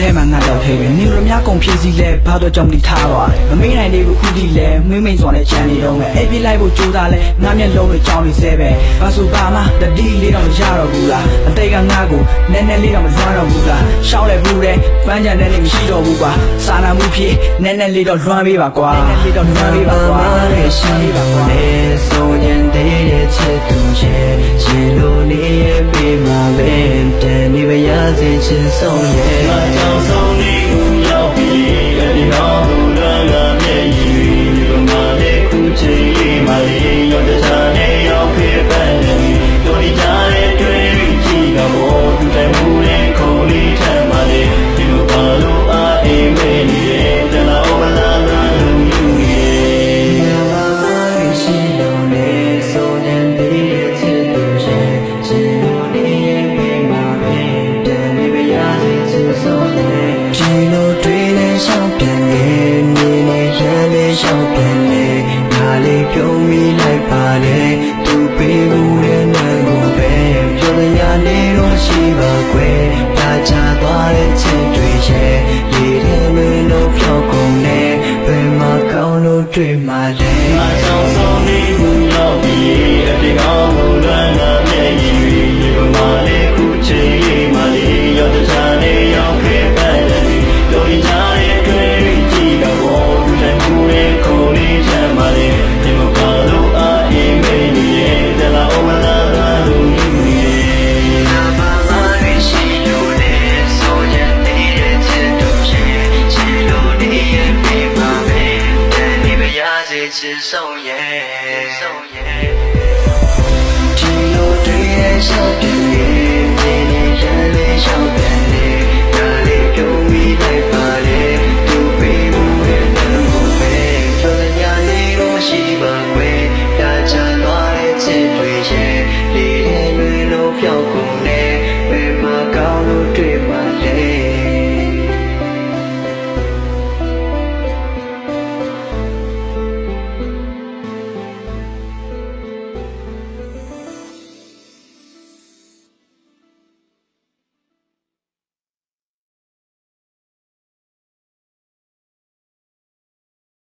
လဲမှငါတော့ထဲပဲနင်တို့များကုန်ဖြစ်စီလဲဘာတော့ကြောင့်ဒီထားသွားတယ်မမေးနိုင်သေးဘူးခုဒီလဲမင်းမိန်စွာနဲ့ချန်နေတော့မယ်အဲ့ပြလိုက်ဖို့ကြိုးစားလဲငါမျက်လုံးတွေကြောင်းနေစဲပဲဘာဆိုပါမှတတိလေးတော့မရတော့ဘူးလားအတိတ်ကငါကိုနည်းနည်းလေးတော့မလွမ်းတော့ဘူးလားရှောက်လဲဘူးတဲ့ဖမ်းကြတဲ့နေ့မရှိတော့ဘူးကွာစာနာမှုဖြစ်နည်းနည်းလေးတော့လွမ်းပေးပါကွာနည်းနည်းလေးတော့လွမ်းပေးပါကွာရှိပါကွာလေဆိုရင်တည်းရဲ့ချစ်သူရဲ့ချီလိုနေရဲ့ပေးမှာပဲတန်နေပါရစေချစ်ဆုံးရဲ့ငါကြောင့်ဆုံးနေဦးရောက်ပြီးအဲဒီတော့ဘုရားကမျက်ရည်ဒီလိုမှလည်းခုချိန်လေးမှလေးရောက်တဲ့ချာနဲ့ရောက်ခဲ့ပဲတို့ဒီကြတဲ့တွေ့ကြည့်ကဘောသူတိုင်မှုနဲ့ခုံလေးထမ်းပါလေဒီလိုပါလို့အားအိမ်မဲနေရဲ့တလားမလားလို့ယူရဲ့ရှိလို့လေဆိုရင်တည်းရဲ့ချစ်သူရဲ့ချစ်လို့နေရဲ့မိမပဲတန်နေပါရစေချစ်ဆုံးရဲ့ဒီလိုတွေ့နေရှောက်ပြန်နေနေနေရမ်းရှောက်ပြန်နေငါလေးပြုံးမိလိုက်ပါလေသူပေးဘူးတဲ့နာကိုပဲပြောရနေတော့ရှိပါကွယ်တာချသွားတဲ့ချစ်တွေရဲ့ရေထဲမင်းတို့ဖြောက်ကုန်နေဘယ်မှာကောင်းလို့တွေ့မှလဲအဆောင်ဆုံးနေဘူးတော့ပြီးအတေကောင်းလို့လွမ်းလာမျက်ရည်ဒီမှာလေးခုချိန်လေးမှလေးရောက်တဲ့ချာနေရောက်ခဲ့ပဲတို့ဒီချာရဲ့တွေ့ကြည့်တော့သူတိုင်မှုရဲ့ခုံလေးချမ်းပါလေဒီမှာပါလို့အားအိမ်မဲနေရဲ့တလားမလားလို့ယူရဲ့ချစ်ဆုံး